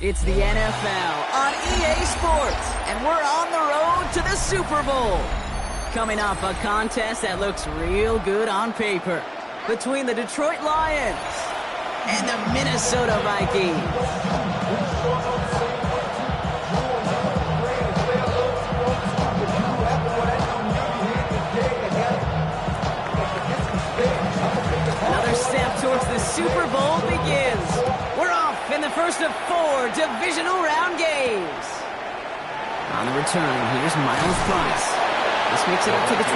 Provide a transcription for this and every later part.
It's the NFL on EA Sports, and we're on the road to the Super Bowl. Coming off a contest that looks real good on paper between the Detroit Lions and the Minnesota Vikings. Another step towards the Super Bowl begins. We're off in the first of 4 divisional round games. On the return, here's Miles Price. This makes it up to the 25.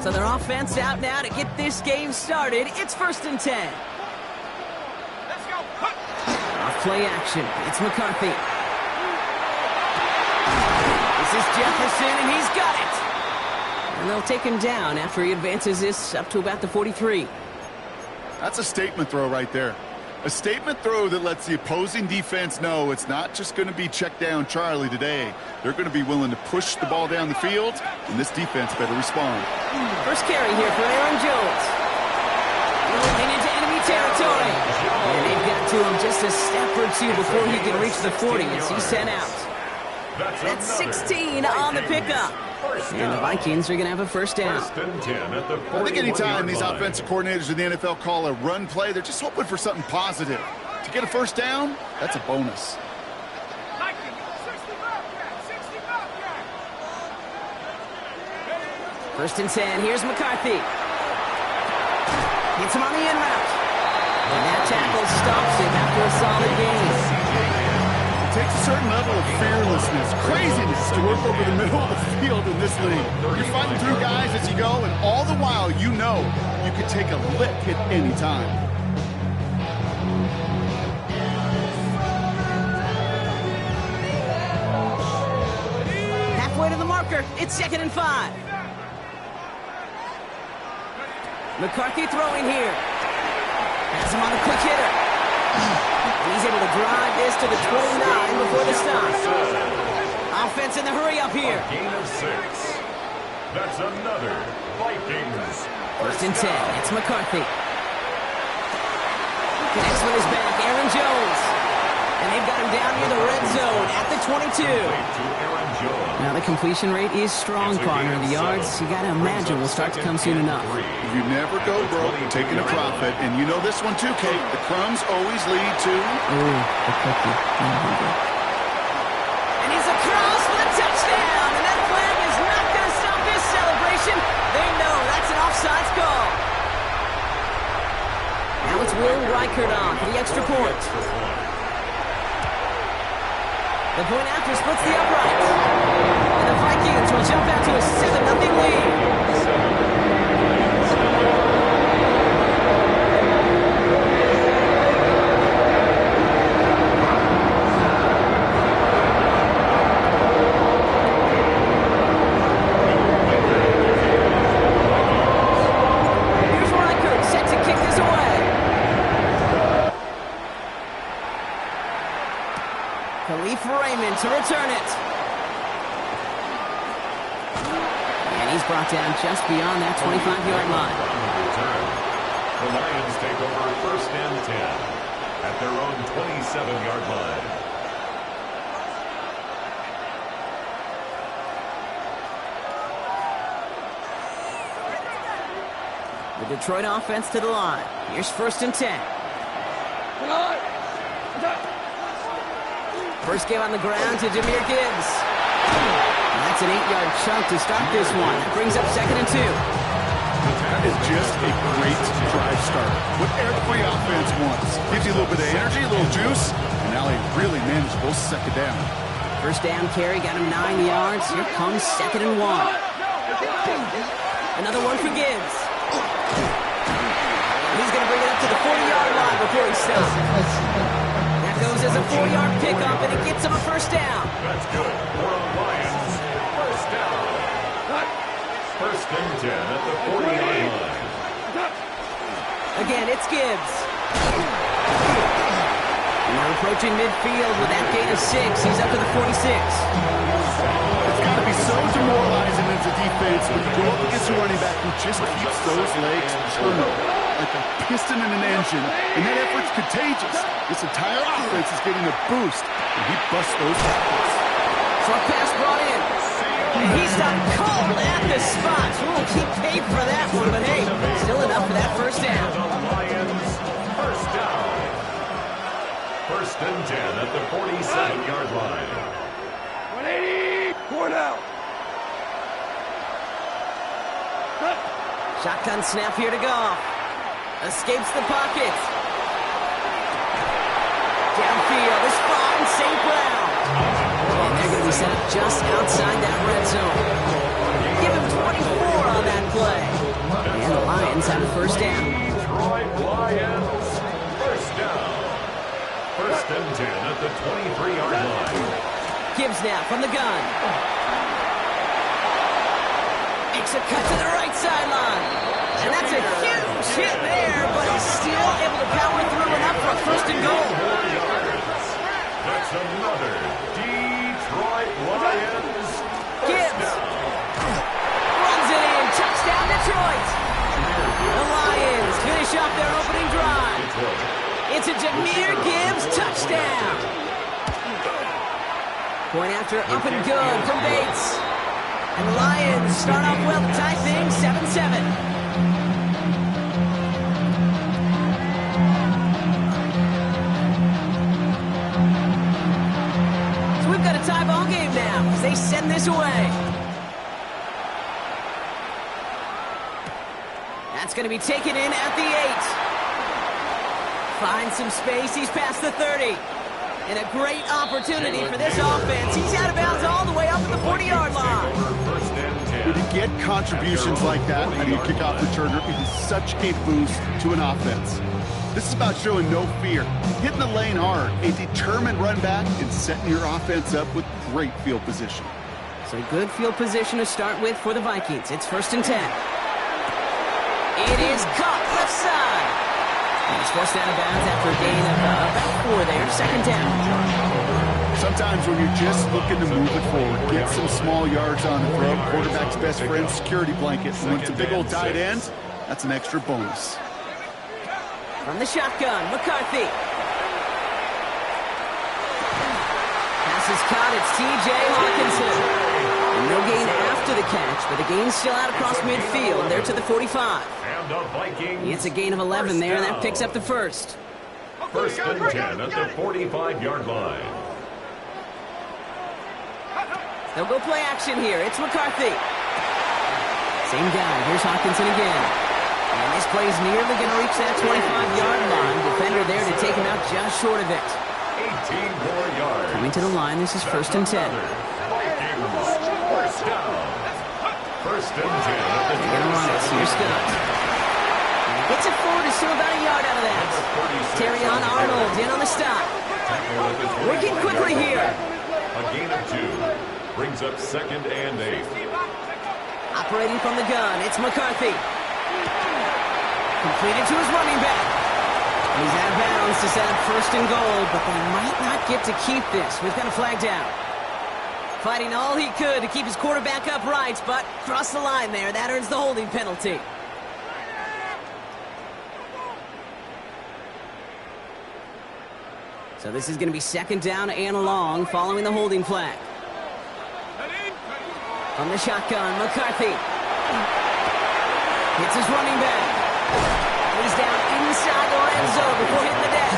So their offense out now to get this game started. It's 1st and 10. Let's go. Off play action. It's McCarthy. This is Jefferson, and he's got it. And they'll take him down after he advances this up to about the 43. That's a statement throw right there. A statement throw that lets the opposing defense know it's not just going to be check down Charlie today. They're going to be willing to push the ball down the field, and this defense better respond. First carry here for Aaron Jones. Looking into enemy territory. And they've got to him just a step or two before he can reach the 40 as he's sent out. That's 16 on the pickup. And the Vikings are going to have a first down. I think anytime these offensive coordinators in the NFL call a run play, they're just hoping for something positive. To get a first down, that's a bonus. First and 10, here's McCarthy. Gets him on the in route. And that tackle stops him after a solid gain. It takes a certain level of fearlessness, craziness to work over the middle of the field in this league. You're fighting through guys as you go, and all the while you know you could take a lick at any time. Halfway to the marker, it's 2nd and 5. McCarthy throwing here. Has him on the quick hitter. And he's able to drive this to the 29 before the stop. Offense in the hurry up here. Gain of 6. That's another Vikings. 1st and 10. It's McCarthy. Connects with his back. Aaron Jones. And they've got him down near the red zone at the 22. Now the completion rate is strong, partner. The yards, you got to imagine, will start to come soon enough. You never go broke taking a profit, and you know this one too, Kate. The crumbs always lead to... Ooh, the cookie. And he's across for the touchdown, and that flag is not going to stop this celebration. They know that's an offsides call. Now it's Will Reichert on for the extra point. The point after splits the upright. And the Vikings will jump out to a 7-0 lead. Here's Reichert set to kick this away. Khalif Raymond to return it. And he's brought down just beyond that 25-yard line. The Lions take over 1st and 10 at their own 27-yard line. The Detroit offense to the line. Here's 1st and 10. First game on the ground to Jahmyr Gibbs. And that's an 8-yard chunk to start this one. That brings up 2nd and 2. That is just a great drive start. What every offense wants. Gives you a little bit of energy, a little juice, and now a really manageable 2nd down. First down carry got him 9 yards. Here comes 2nd and 1. Another one for Gibbs. He's going to bring it up to the 40-yard line before he stops. That goes as a 4-yard pickup, and it gets him a first down. That's good. For the Lions. First down. 1st and 10 at the 40-yard line. Again, it's Gibbs. No Approaching midfield with that gain of 6. He's up to the 46. It's got to be so demoralizing as a defense when you go up against a running back who just keeps those legs turning like a piston in an engine, and that effort's contagious. This entire offense is getting a boost, and he busts those tackles. Short pass brought in. And he's done cold at the spot. We will keep paid for that one, but hey, still enough for that first down. Lions, first down. First and 10 at the 47-yard line. 180, going out. Shotgun snap here to go. Escapes the pocket. Downfield is fine, St. Brown. And they're going to be set up just outside that red zone. Give him 24 on that play. And the Lions have a first down. Detroit Lions, first down. First and 10 at the 23-yard line. Gibbs now from the gun. Makes a cut to the right sideline. And that's a huge hit there, but he's still able to power through enough for a first and goal. That's another Detroit Lions Gibbs runs it in. Touchdown, Detroit. The Lions finish off their opening drive. It's a Jahmyr Gibbs touchdown. Point after up and good from Bates. And the Lions start off well to tie things 7-7. We've got a tie ball game now as they send this away. That's going to be taken in at the 8. Finds some space. He's past the 30. And a great opportunity for this offense. He's out of bounds all the way up at the 40-yard line. When you get contributions like that when you kick off returner, it is such a boost to an offense. This is about showing no fear, hitting the lane hard, a determined run back, and setting your offense up with great field position. So good field position to start with for the Vikings. It's first and 10. It is caught left side. And he's forced out of bounds after a gain of about 4 there. Second down. Sometimes when you're just looking to move it forward, get some small yards on the throw, quarterback's best friend, security blanket. And when it's a big old tight end, that's an extra bonus. From the shotgun, McCarthy. Pass is caught. It's T.J. Hawkinson. And no gain after the catch, but the gain's still out across midfield. They're to the 45. And the Vikings. It's a gain of 11 there, and that picks up the first. First and 10 at the 45-yard line. They'll go play action here. It's McCarthy. Same guy. Here's Hawkinson again. And this play's nearly going to reach that 25-yard line. Defender there to take him out just short of it. 18 more yards. Coming to the line, this is first and 10. Vikings, first down. First and 10 at the Gonna run it. Here's Scott. Gets it forward to still about a yard out of that. Terrion Arnold in on the stop. Working quickly here. A gain of 2. Brings up second and 8. Operating from the gun, it's McCarthy. Completed to his running back. He's out of bounds to set up first and goal, but they might not get to keep this. We've got a flag down. Fighting all he could to keep his quarterback upright, but crossed the line there. That earns the holding penalty. So this is going to be second down and long following the holding flag. From the shotgun, McCarthy. Hits his running back. He's down inside the red zone before hitting the deck.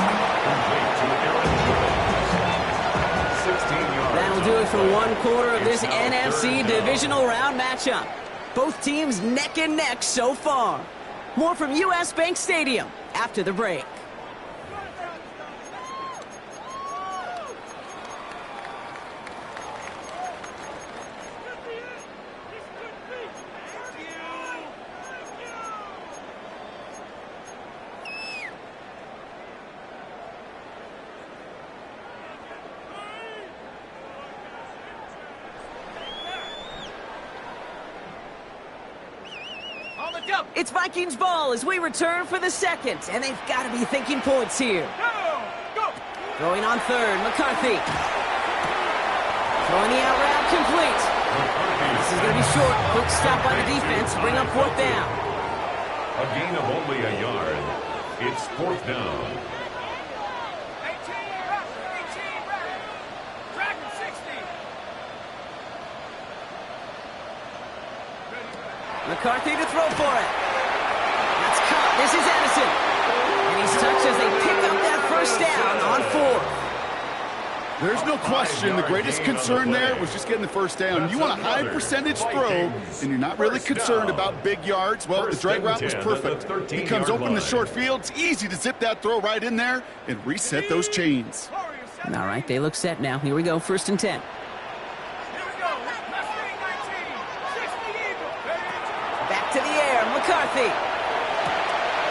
That'll do it for one quarter of this NFC divisional round matchup. Both teams neck and neck so far. More from US Bank Stadium after the break. It's Vikings ball as we return for the second, and they've got to be thinking points here. Throwing on third, McCarthy. Throwing the out route complete. This is going to be short. Quick stop by the defense. Bring up fourth down. A gain of only a yard. It's fourth down. McCarthy to throw for it. That's caught. This is Edison. And he's touched as they pick up that first down on fourth. There's no question the greatest concern there was just getting the first down. You want a high percentage throw, and you're not really concerned about big yards. Well, the drag route was perfect. He comes open in the short field. It's easy to zip that throw right in there and reset those chains. All right, they look set now. Here we go, 1st and 10. Back to the air, McCarthy.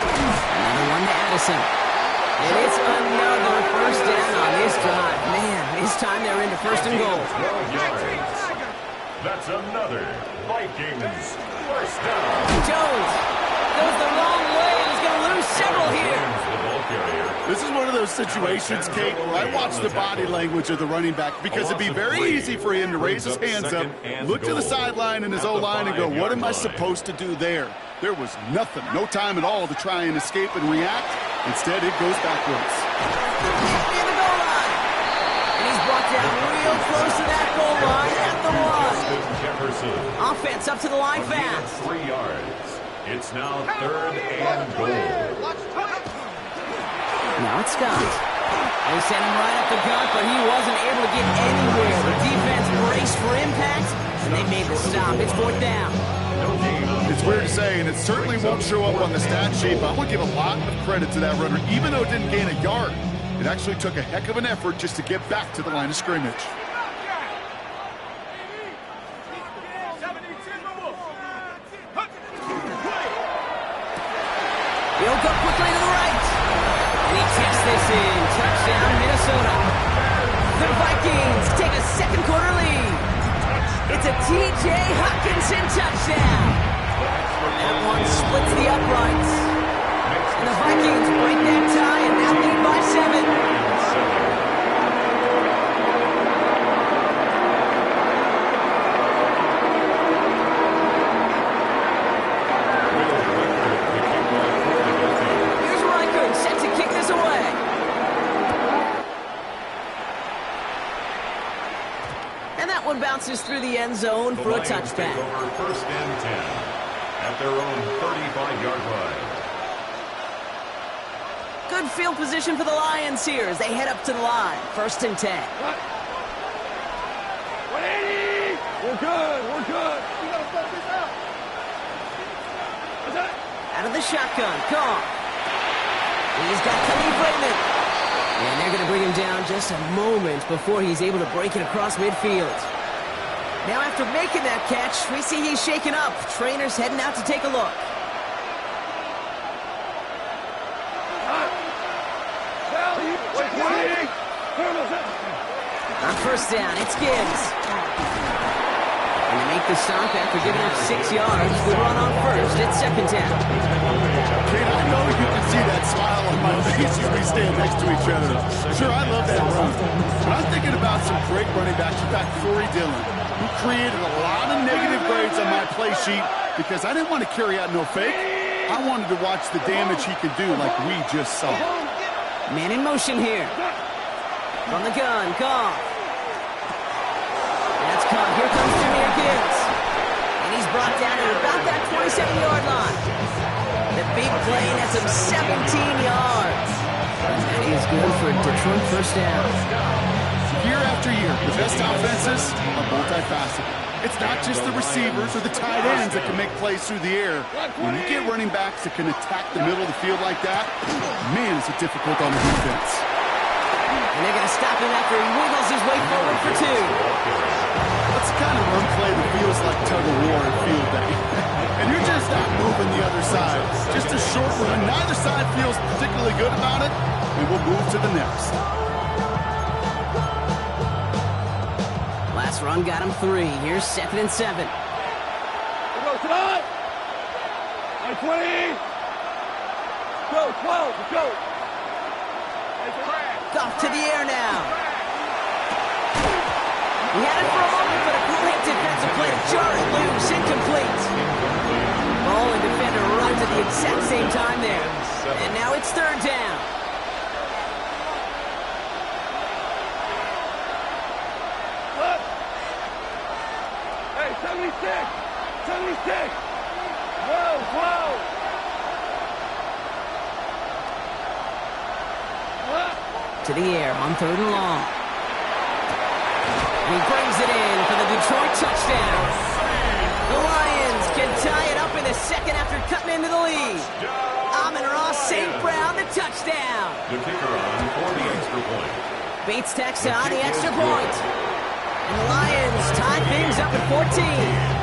Another one to Addison. And it's another first down on this drive. Man, this time they're into 1st and goal. 12 yards. That's another Vikings first down. Jones goes the wrong way. He's going to lose several here. This is one of those situations, Kate, where I watch the body language of the running back because it'd be very easy for him to raise his hands up, look to the sideline in his O-line and go, what am I supposed to do there? There was nothing, no time at all to try and escape and react. Instead, it goes backwards. In the goal line. And he's brought down real close to that goal line at the one. Offense up to the line fast. 3 yards. It's now 3rd and goal. Now it's Scott. They sent him right up the gut, but he wasn't able to get anywhere. The defense braced for impact, and they made the stop. It's 4th down. It's weird to say, and it certainly won't show up on the stat sheet, but I want to give a lot of credit to that runner. Even though it didn't gain a yard, it actually took a heck of an effort just to get back to the line of scrimmage. He'll go quickly to the right. And he tests this in. Touchdown, Minnesota. The Vikings take a second quarter lead. It's a T.J. Hockenson touchdown. That one splits the uprights. And the Vikings break that tie and now lead by 7. Bounces through the end zone for a touchback. Over 1st and 10 at their own 35-yard line. Good field position for the Lions here as they head up to the line. 1st and 10. 180! We're good. We gotta fuck this out. Out of the shotgun, Cobb. He's got Khalif Raymond. And they're going to bring him down just a moment before he's able to break it across midfield. Now after making that catch, we see he's shaken up. Trainer's heading out to take a look. On 1st down, it's Gibbs. And they make the stop after giving up 6 yards. The run on 1st, it's 2nd down. Kate, I know you can see that smile on my face as we stand next to each other. Sure, I love that run. But I'm thinking about some great running backs. In fact, Corey Dillon, who created a lot of negative grades on my play sheet because I didn't want to carry out no fake. I wanted to watch the damage he could do like we just saw. Man in motion here. From the gun, Goff. That's caught. Here comes Jahmyr Gibbs. And he's brought down at about that 27-yard line. The big play nets him 17 yards. That is good for Detroit 1st down. Year after year, the best offenses are multifaceted. It's not just the receivers or the tight ends that can make plays through the air. When you get running backs that can attack the middle of the field like that, man, is it difficult on the defense. And they're going to stop him after he wiggles his way forward for 2. That's the kind of run play that feels like tug-of-war at field day. And you're just not moving the other side. Just a short run. Neither side feels particularly good about it, and we'll move to the next. Last run got him 3. Here's 2nd and 7. Go tonight! 20! Go, 12, let's go! Goff to the air now. He had it for a moment, but a great defensive play to jar it loose. Incomplete. Ball and defender runs at the exact same time there. And now it's third down. Hey, 76! 76! Whoa, whoa! To the air on third and long. And he brings it in for the Detroit touchdown. The Lions can tie it up in the second after cutting into the lead. Amon-Ra St. Brown, the touchdown. The kicker on for the extra point. Bates takes on the extra point. And the Lions tie things up at 14.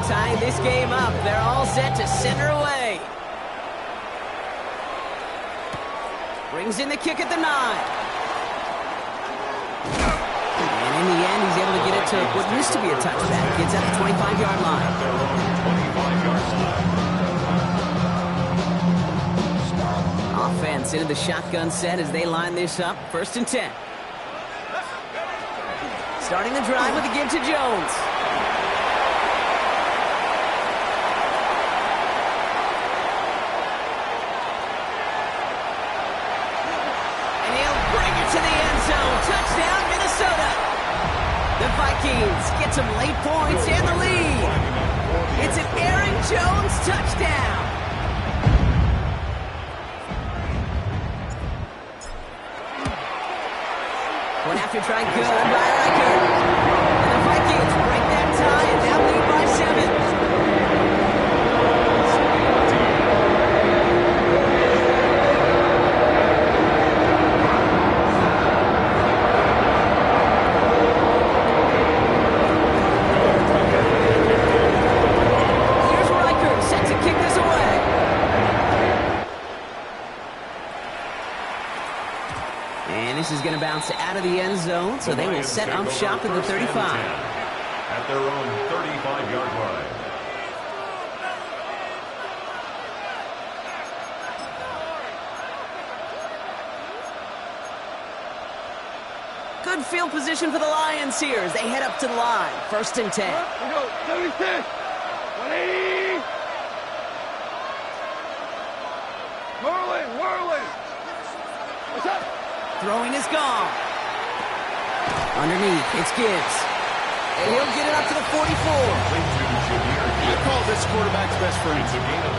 Tying this game up, they're all set to center away. Brings in the kick at the 9. And in the end, he's able to get it to what used to be a touchback. Gets at the 25-yard line. Offense into the shotgun set as they line this up. First and 10. Starting the drive with a give to Jones. Touchdown, Minnesota. The Vikings get some late points and the lead. It's an Aaron Jones touchdown. One after try good by Riker. And the Vikings break that tie and now lead by 7. This is going to bounce out of the end zone, so they will set up shop at the 35. At their own 35-yard line. Good field position for the Lions here as they head up to the line. First and 10. We go, 76! 180! Whirling! What's up? Throwing is gone. Underneath, it's Gibbs. And he'll get it up to the 44. I call this quarterback's best friend.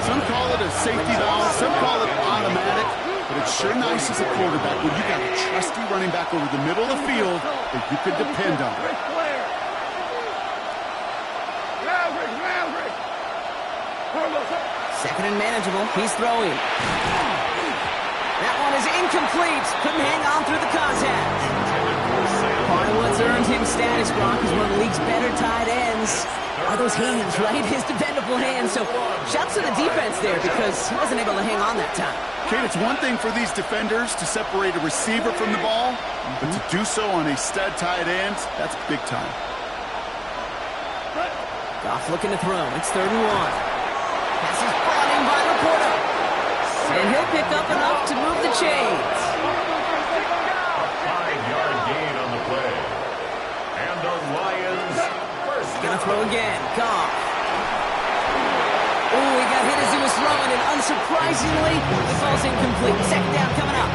Some call it a safety valve, some call it automatic, but it's sure nice as a quarterback when you got a trusty running back over the middle of the field that you can depend on. Second and manageable. He's throwing. That one is incomplete. Couldn't hang on through the contact. Part of what's earned him status, Brock, is one of the league's better tight ends. Are those hands, right? His dependable hands. So shouts to the defense there because he wasn't able to hang on that time. Kate, it's one thing for these defenders to separate a receiver from the ball, but to do so on a stud tight end, that's big time. Goff looking to throw. It's 3rd and 1. Pass is brought in by Laporta. And he'll pick up enough to move the chains. 5-yard gain on the play. And the Lions first. Gonna throw again. Goff. Oh, he got hit as he was throwing, and unsurprisingly, the ball's incomplete. Second down coming up.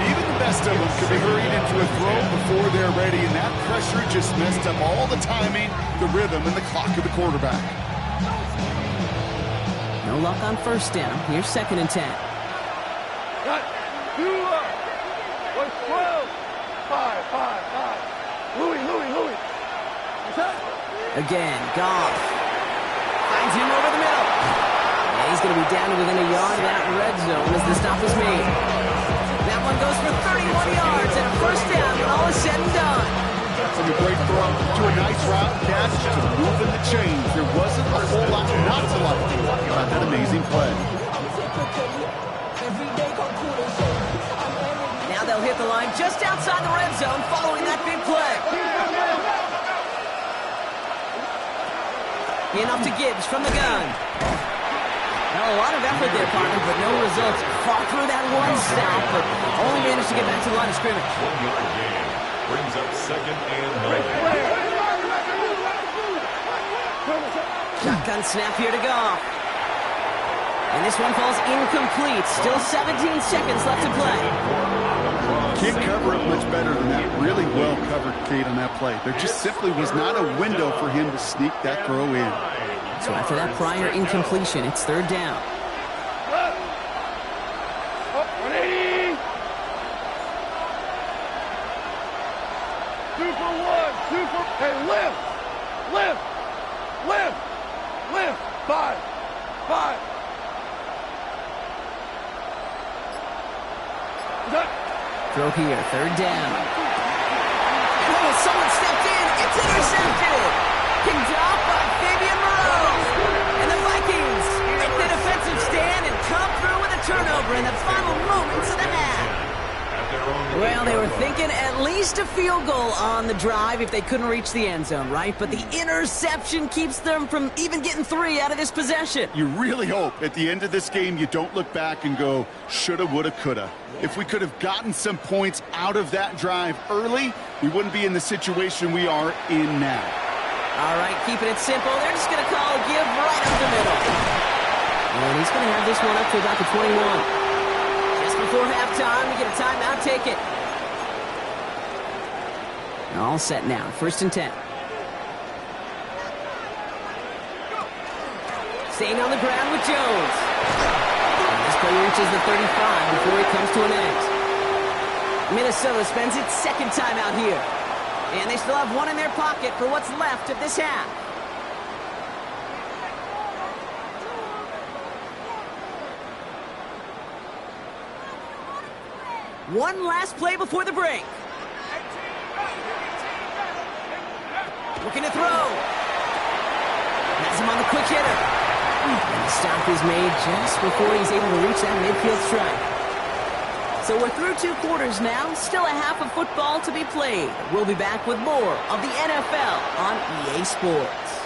Even the best of them could be hurried into a throw before they're ready, and that pressure just messed up all the timing, the rhythm, and the clock of the quarterback. No luck on first down. Here's 2nd and 10. Got 2 up. What's 12? 5. Louis. What's up? Again, Goff. Finds him over the middle. And he's going to be down to within a yard of that red zone as the stop is made. That one goes for 31 yards and a first down when all is said and done. From a great throw to a nice route catch to moving the chains. There wasn't a whole lot not to like about that amazing play. Now they'll hit the line just outside the red zone following that big play. Enough to Gibbs from the gun. Well, a lot of effort there, partner, but no results. Fought through that one stop, but only managed to get back to the line of scrimmage. 1-yard gain brings up 2nd and 9. Shotgun snap here to go. And this one falls incomplete. Still 17 seconds left to play. Can't cover it much better than that. Really well covered, Kate, on that play. There just simply was not a window for him to sneak that throw in. So after that prior incompletion, it's 3rd down. Up, 180. 2 for 1. 2 for... Hey, lift. Lift. Lift. Lift. 5. 5. Throw here, 3rd down. Oh, someone stepped in. It's intercepted. Picked off by Fabian Moreau. And the Vikings make the defensive stand and come through with a turnover in the final moments of the half. Well, they were thinking at least a field goal on the drive if they couldn't reach the end zone, right? But the interception keeps them from even getting 3 out of this possession. You really hope at the end of this game you don't look back and go, shoulda, woulda, coulda. If we could have gotten some points out of that drive early, we wouldn't be in the situation we are in now. All right, keeping it simple. They're just going to call a give right up the middle. And he's going to have this one up to about the 21. Just before halftime, we get a timeout, take it. All set now, 1st and 10. Staying on the ground with Jones. And this play reaches the 35 before it comes to an end. Minnesota spends its 2nd timeout here. And they still have one in their pocket for what's left of this half. One last play before the break. Looking to throw. Has him on the quick hitter. And the stop is made just before he's able to reach that midfield strike. So we're through 2 quarters now. Still a half of football to be played. We'll be back with more of the NFL on EA Sports.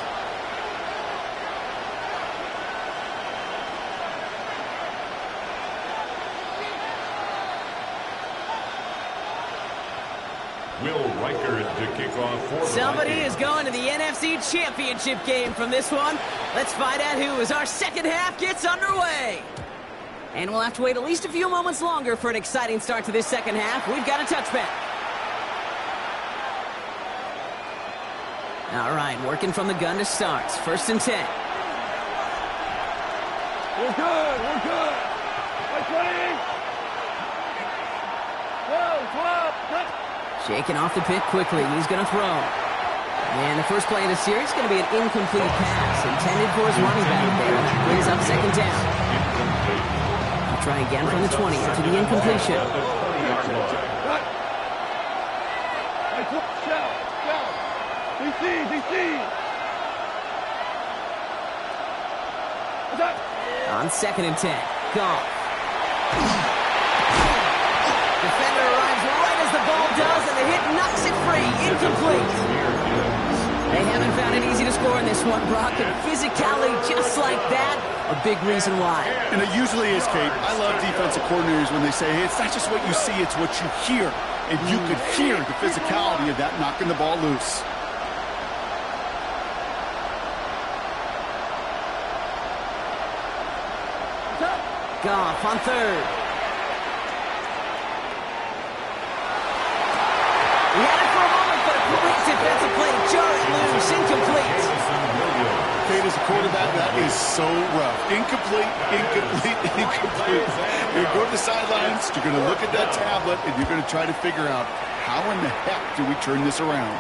Will Reichard to kick off for the Somebody Vikings. is going to the NFC Championship game from this one. Let's find out who as our second half gets underway. And we'll have to wait at least a few moments longer for an exciting start to this second half. We've got a touchback. All right, working from the gun to start. 1st and 10. We're good. We're good. Right, 20. 12. Shaking off the pick quickly. He's going to throw. And the first play of the series is going to be an incomplete pass intended for his running back there. That brings up 2nd down. I'll try again from the 20 after the incompletion. On 2nd and 10. Goff. Defender arrives right as the ball does, and the hit knocks it free. Incomplete. They haven't found it easy to score in this one, Brock. And physicality just like that, a big reason why. And it usually is, Kate. I love defensive coordinators when they say, hey, it's not just what you see, it's what you hear. And you could hear the physicality of that knocking the ball loose. Goff on 3rd. He had it for a moment, but a great defensive play to jar it loose. Incomplete. Kate, as a quarterback, that is so rough. Incomplete. You're going to go to the sidelines, you're going to look at that tablet, and you're going to try to figure out how in the heck do we turn this around.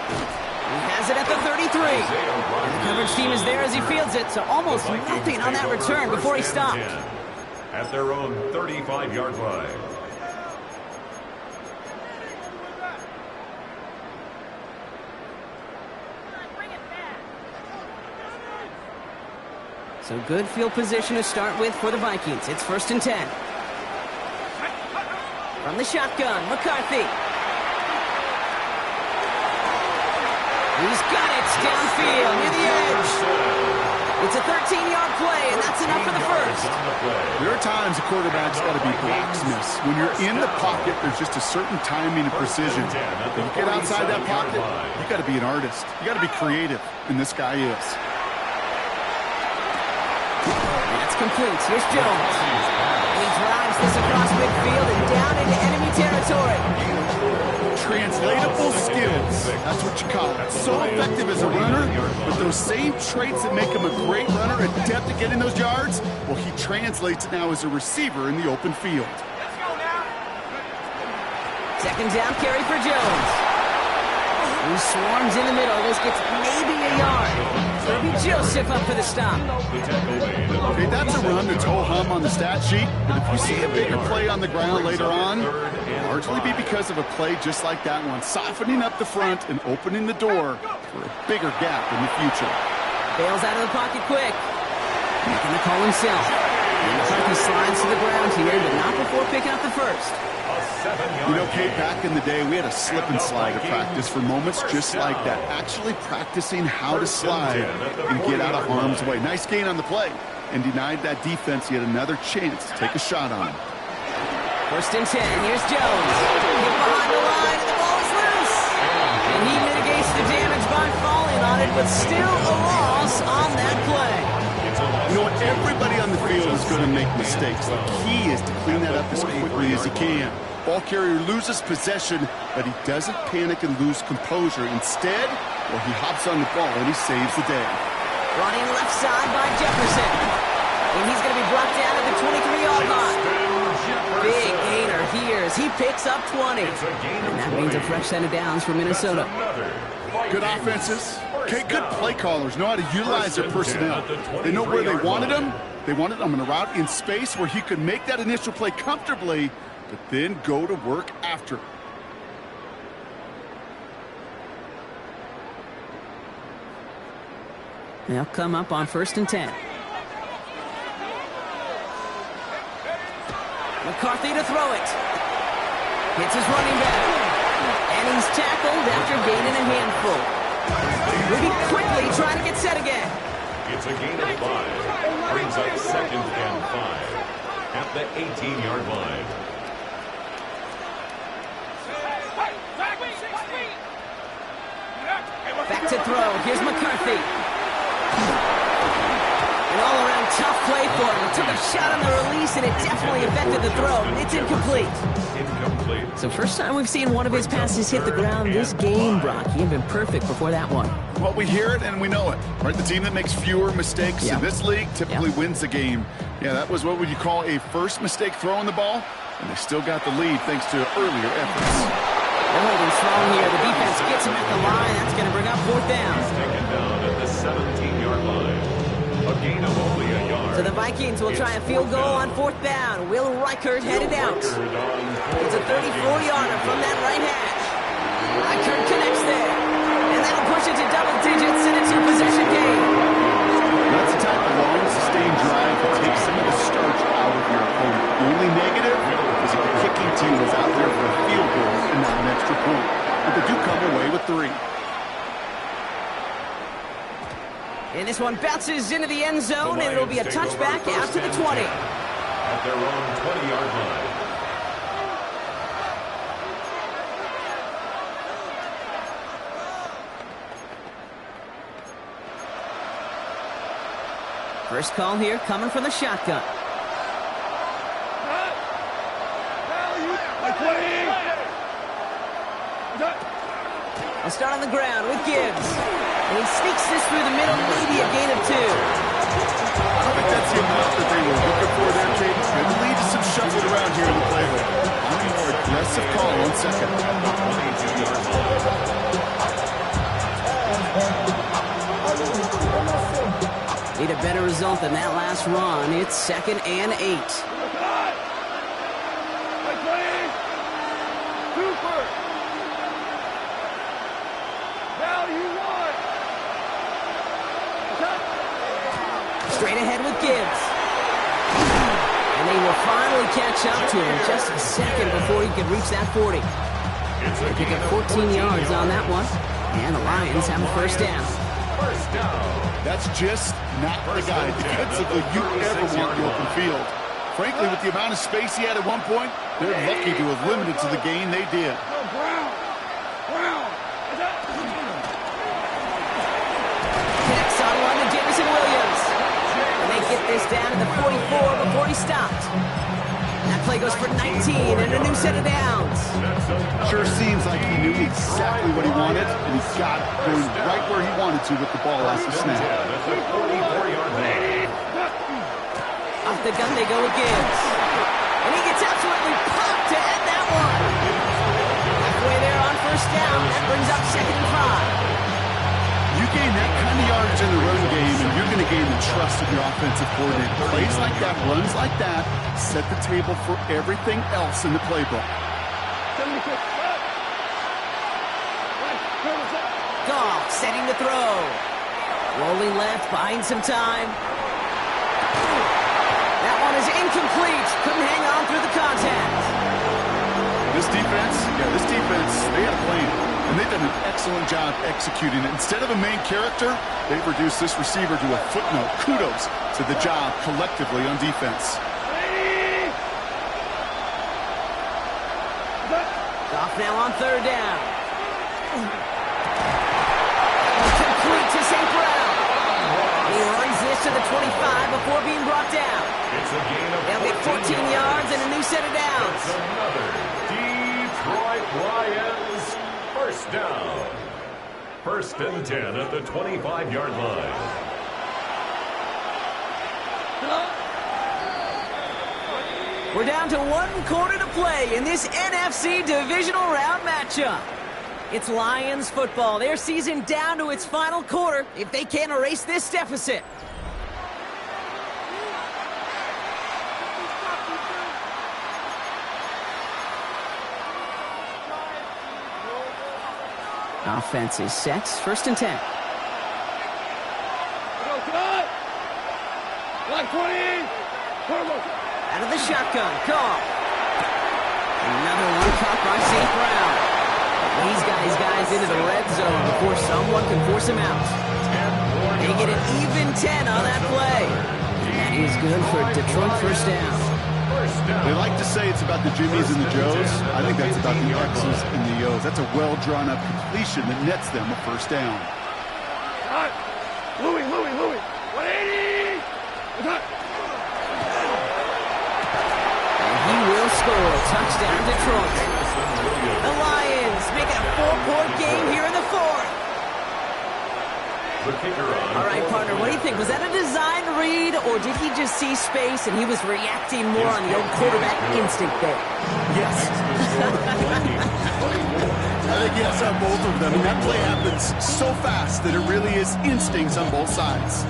He has it at the 33. And the coverage team is there as he fields it, so almost nothing on that return before he stopped. At their own 35-yard line. So good field position to start with for the Vikings. It's 1st and 10. From the shotgun, McCarthy. He's got it. It's downfield, near the edge. It's a 13-yard play, and that's enough for the first. There are times a quarterback's got to be blacksmiths. When you're in the pocket, there's just a certain timing and precision. When you get outside that pocket, you got to be an artist. You got to be creative, and this guy is. That's complete. Here's Jones. He drives this across midfield and down into enemy territory. Translatable skills. That's what you call it. So effective as a runner, but those same traits that make him a great runner, adept at getting those yards, well, he translates it now as a receiver in the open field. Second down carry for Jones. He swarms in the middle. This gets maybe a yard. It'll be Joseph up for the stop. Okay, that's a run that's ho-hum on the stat sheet, but if you see a bigger play on the ground later on, it'll largely be because of a play just like that one, softening up the front and opening the door for a bigger gap in the future. Bails out of the pocket quick. Making the call himself. He slides to the ground here, but not before picking up the first. You know, Kate, back in the day, we had a slip and slide at practice for moments just like that. Actually practicing how to slide and get out of harm's way. Nice gain on the play, and denied that defense yet another chance to take a shot on him. First and 10, here's Jones. Hit behind the line, and the ball is loose. And he mitigates the damage by falling on it, but still a loss on that play. You know what? Everybody on the field is going to make mistakes. The key is to clean that up as quickly as he can. Ball carrier loses possession, but he doesn't panic and lose composure. Instead, well, he hops on the ball and he saves the day. Running left side by Jefferson. And he's going to be brought down at the 23-yard line. Big gainer here as he picks up 20. And that means a fresh set of downs for Minnesota. Good offenses. Okay, good play callers know how to utilize their personnel. They know where they wanted him. They wanted him in a route in space where he could make that initial play comfortably, but then go to work after. They'll come up on first and 10. McCarthy to throw it. Hits his running back. And he's tackled after gaining a handful. Moving quickly, trying to get set again. It's a gain of 5. Brings up 2nd and 5 at the 18-yard line. Back to throw. Here's McCarthy. An all-around tough play for him. He took a shot on the release, and it definitely affected the throw. It's incomplete. So first time we've seen one of his passes hit the ground this game, Brock. He had been perfect before that one. Well, we hear it and we know it, right? The team that makes fewer mistakes in this league typically wins the game. Yeah, that was what would you call a first mistake throwing the ball, and they still got the lead thanks to earlier efforts. They're holding strong here. The defense gets him at the line. That's going to bring up 4th down. Taken down at the 17-yard line. A gain of only a yard. So the Vikings will try a field goal on 4th down. Will Reichert headed out. It's a 34-yarder from that right hash. Reichert connects there. And that'll push it to double digits, and it's a possession game. That's the type of long, sustained drive that takes some of the starch out of your opponent. The only negative is if the kicking team is out there for a field goal and not an extra point. But they do come away with 3. And this one bounces into the end zone, and it'll be a touchback out to the 20. At their own 20-yard line. First call here coming from the shotgun. I'll start on the ground with Gibbs. And he sneaks this through the middle, maybe a gain of 2. I think that's the amount that they were looking for there, Kate. Going to lead to some shuffling around here in the playbook. A more aggressive call on 2nd. Need a better result than that last run. It's 2nd and 8. Straight ahead with Gibbs. And they will finally catch up to him just a second before he could reach that 40. They pick up 14 yards on that one. And the Lions have a first down. First down. That's just not the guy defensively you ever want in the open field. Frankly, with the amount of space he had at one point, they're lucky to have limited to the gain they did. Connects on one to Jameson Williams. And they get this down to the 44 before he stopped. That play goes for 19 and a new set of downs. Sure seems like he knew exactly what he wanted, and he got it going right where he wanted to with the ball as the snap. Off the gun they go with Gibbs. And he gets absolutely popped to end that one. Halfway there on first down. That brings up 2nd and 5. You gain that kind of yardage in the run game, and you're going to gain the trust of your offensive coordinator. Plays like that, runs like that, set the table for everything else in the playbook. Goff setting the throw. Rolling left, buying some time. That one is incomplete. Couldn't hang on through the contact. This defense, they had a plan, and they've done an excellent job executing it. Instead of a main character, they've reduced this receiver to a footnote. Kudos to the job collectively on defense. Goff now on 3rd down. Complete to St. Brown. He runs this to the 25 before being brought down. It's a gain of They'll get 14 yards and a new set of downs. It's another Detroit Lions first down. 1st and 10 at the 25-yard line. We're down to 1 quarter to play in this NFC divisional round matchup. It's Lions football. Their season down to its final quarter if they can't erase this deficit. Offense is set. 1st and 10. Out of the shotgun. Goff. Another one caught by St. Brown. He's got his guys into the red zone before someone can force him out. They get an even 10 on that play. That is good for Detroit first down. They like to say it's about the Jimmies and the Joes. I think that's about the X's and the O's. That's a well-drawn-up completion that nets them a first down. Louis, 180! And he will score. Touchdown, Detroit. The Lions make it a 4-point game here in the 4th. All right, partner, what do you think? Was that a design read, or did he just see space and he was reacting more on the old quarterback instinct there? Yes. I think yes on both of them. And that play happens so fast that it really is instincts on both sides.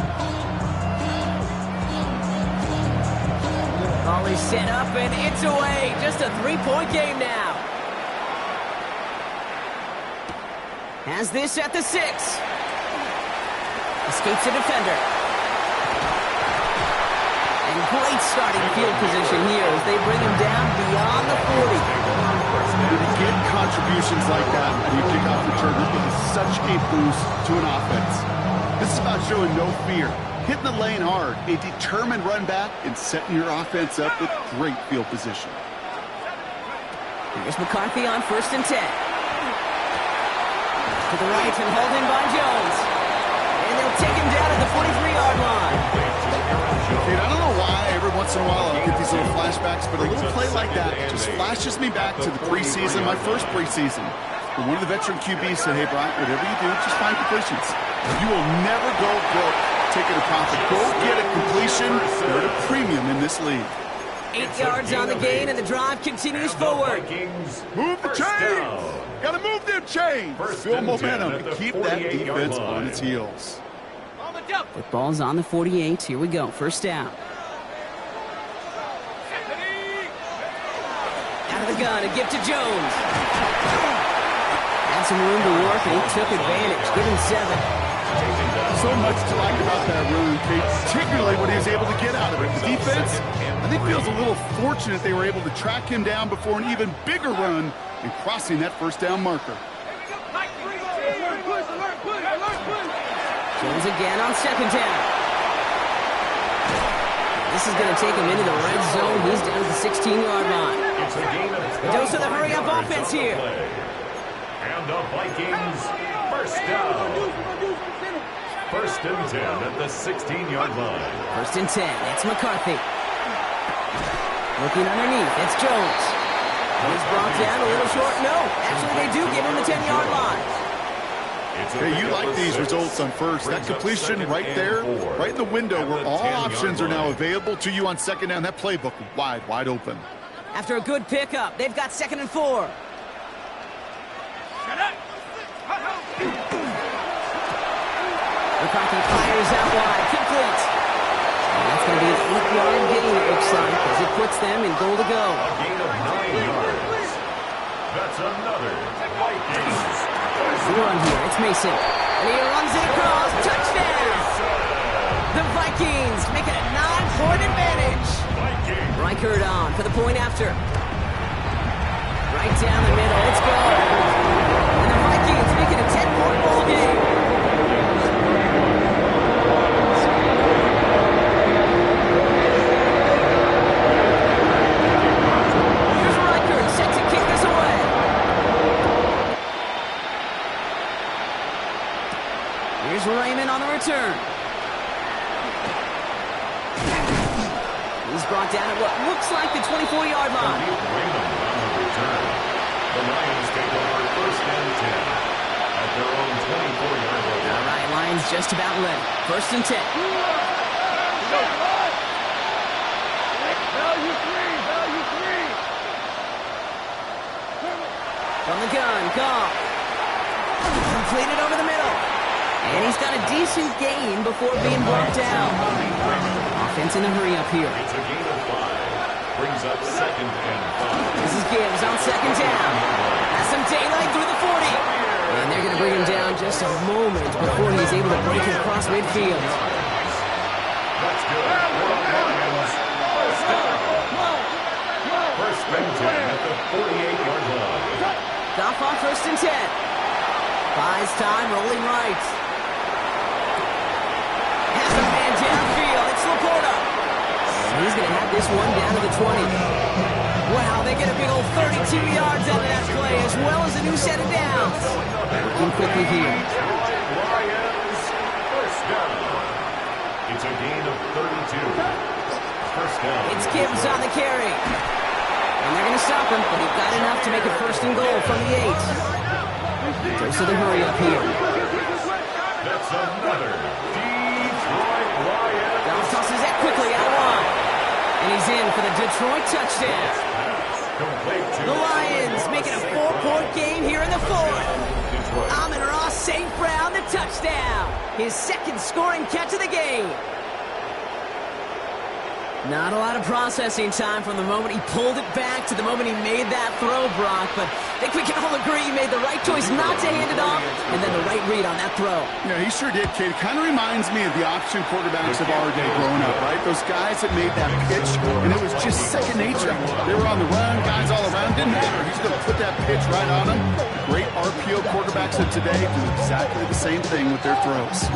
Ball is set up and it's away. Just a 3-point game now. Has this at the 6. Escapes a defender. And great starting field position here as they bring him down beyond the 40. When you get contributions like that and you kick off returner, it is such a boost to an offense. This is about showing no fear, hitting the lane hard, a determined run back, and setting your offense up with great field position. Here's McCarthy on 1st and 10. To the right and hauled in by Jones. And they'll take him down at the 43-yard line. Dude, I don't know why every once in a while I'll get these little flashbacks, but a little play like that just flashes me back to the preseason, my first preseason. When one of the veteran QBs said, hey, Brian, whatever you do, just find completions. You will never go broke taking a profit. Go get a completion. They're at a premium in this league. 8 yards on the gain, and the drive continues forward. Move the chains! Gotta move them chains! Build momentum and keep that defense on its heels. Football's on the 48. Here we go. First down. Out of the gun, a gift to Jones. Had some room to work, and he took advantage. Give him 7. So much to like about that run, particularly what he was able to get out of it. The defense, I think, feels a little fortunate they were able to track him down before an even bigger run and crossing that first down marker. Jones again on second down. This is going to take him into the red zone. He's down to the 16-yard line. It's a gain of 12. A dose of the hurry-up offense here. And the Vikings, first down. First and 10 at the 16-yard line. First and 10. It's McCarthy. Looking underneath. It's Jones. He's brought down a little short. No, actually they do give him the 10-yard line. Hey, you like these results on first. That completion right there, right in the window where all options are now available to you on second down. That playbook wide open. After a good pickup, they've got 2nd and 4. McCarthy fires out wide. Complete. That's going to be an 8-yard gain, it looks like, as it puts them in goal to go. A gain of 9 yards. That's another Vikings. Run here. It's Mason. And he runs it across. Touchdown! The Vikings make it a 9-point advantage. Reichert on for the point after. Right down the middle. Let's go. And the Vikings make it a 10-point ball game. Here's Reichert set to kick this away. Here's Raymond on the return. He's brought down at what looks like the 24-yard line. Raymond on the return. The Lions take over first and 10 at their own 24-yard line. All right, Lions just about ready. First and 10. Value three. From the gun, Goff. Completed over the middle. And he's got a decent gain before being brought down. Offense in a hurry-up here. It's a gain of 5. Brings up 2nd and 5. This is Gibbs on second down. Has some daylight through the 40. And they're going to bring him down just a moment before he's able to break it across midfield. That's good. Lions, first down. First and 10 at the 48-yard line. Goff on first and 10. Buys time, rolling right. Has a man downfield. It's Laporta. And he's going to have this one down to the 20. Wow, they get a big old 32 yards out of that play, as well as a new set of downs. Working quickly here. Lions, first down. It's a gain of 32. First down. It's Gibbs on the carry. And they're going to stop him, but he got enough to make it first and goal from the 8. Goes to the hurry up here. That's another Detroit Lions. Goff tosses that quickly out wide. And he's in for the Detroit touchdown. The Lions making a 4-point game here in the 4th. Amon-Ra St. Brown, the touchdown. His 2nd scoring catch of the game. Not a lot of processing time from the moment he pulled it back to the moment he made that throw, Brock. But I think we can all agree he made the right choice not to hand it off, and then the right read on that throw. Yeah, he sure did, kid. Kind of reminds me of the option quarterbacks of our day growing up, right? Those guys that made that pitch, and it was just second nature. They were on the run, guys all around. Didn't matter. He's going to put that pitch right on him. Great RPO quarterbacks of today do exactly the same thing with their throws.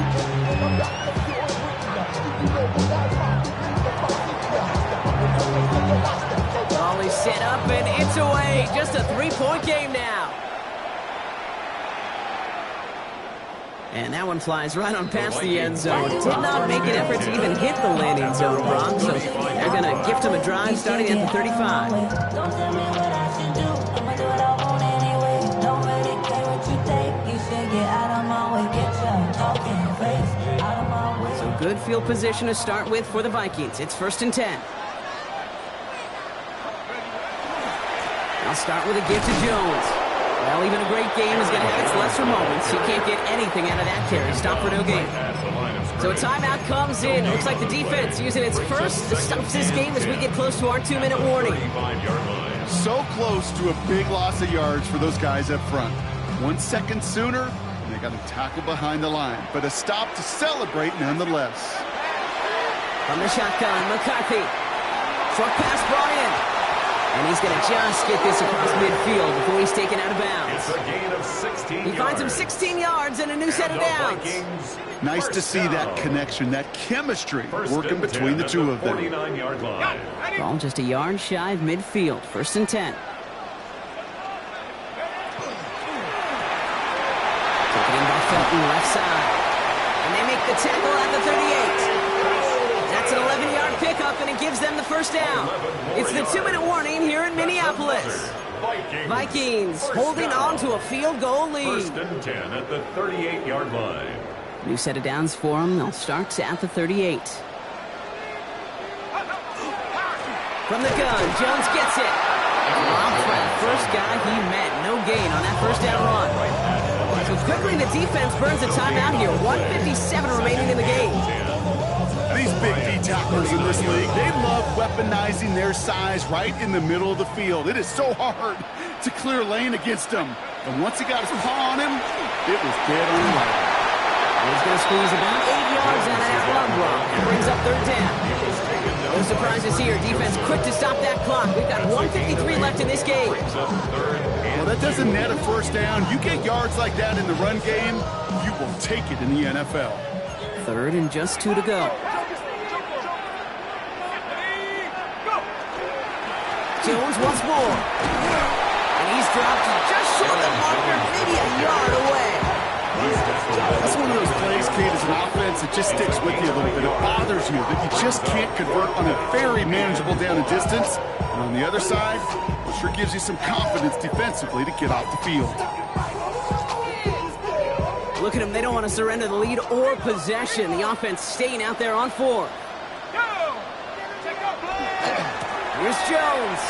All is set up, and it's away. Just a 3-point game now. And that one flies right on past the end zone. Did not make an effort to even hit the landing zone, Brock. So they're going to gift him a drive starting at the 35. So good field position to start with for the Vikings. It's first and 10. I'll start with a gift to Jones. Well, even a great game is going to have its lesser moments. He can't get anything out of that carry. Stop for no gain. So a timeout comes in. Looks like the defense using its first to stop this game as we get close to our 2-minute warning. So close to a big loss of yards for those guys up front. 1 second sooner, and they got to tackle behind the line. But a stop to celebrate nonetheless. From the shotgun, McCarthy. Short pass brought in. And he's going to just get this across midfield before he's taken out of bounds. It's a gain of 16 He finds him 16 yards and a new set of downs. Nice to see that connection, that chemistry working between the two of them. 49-yard line. Ball just a yard shy of midfield. 1st and 10. Taken in by Felton, left side. And they make the tackle at the 38. That's an 11-yard pickup, and it gives them the first down. It's the 2-minute warning here in Minneapolis. Vikings holding on to a field goal lead. 1st and 10 at the 38-yard line. New set of downs for them. They'll start at the 38. From the gun, Jones gets it. Off for the first guy he met. No gain on that first down run. So quickly the defense burns a timeout here. 1:57 remaining in the game. These big D tacklers in this league, they love weaponizing their size right in the middle of the field. It is so hard to clear lane against them. And once he got his paw on him, it was dead on the line. He's going to squeeze about 8 yards out of that run block. And brings up 3rd down. No surprises here. Defense quick to stop that clock. We've got 1:53 left in this game. Well, that doesn't net a first down. You get yards like that in the run game, you will take it in the NFL. 3rd and just 2 to go. Jones once more. And he's dropped just short of the marker, maybe a yard away. That's one of those plays, Kate, as an offense that just sticks with you a little bit. It bothers you that you just can't convert on a very manageable down and distance. And on the other side, it sure gives you some confidence defensively to get off the field. Look at them. They don't want to surrender the lead or possession. The offense staying out there on 4. Here's Jones.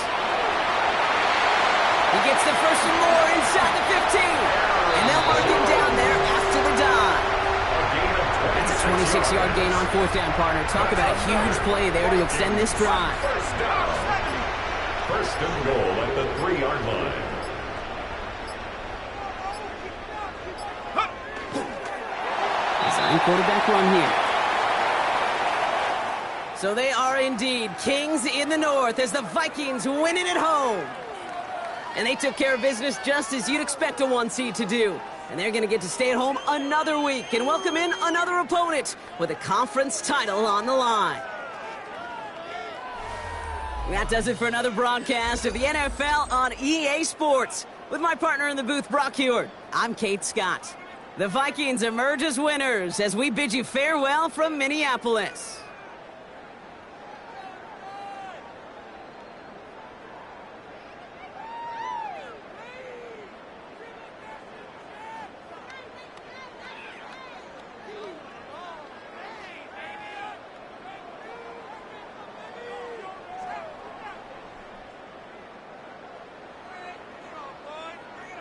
He gets the first and more inside the 15. And they'll mark him down there after the dive. That's a 26-yard gain on 4th down, partner. Talk about a huge play there to extend this drive. 1st and goal at the 3-yard line. Design quarterback run here. So they are indeed kings in the north as the Vikings win it at home. And they took care of business just as you'd expect a 1 seed to do. And they're going to get to stay at home another week and welcome in another opponent with a conference title on the line. That does it for another broadcast of the NFL on EA Sports. With my partner in the booth, Brock Heward, I'm Kate Scott. The Vikings emerge as winners as we bid you farewell from Minneapolis.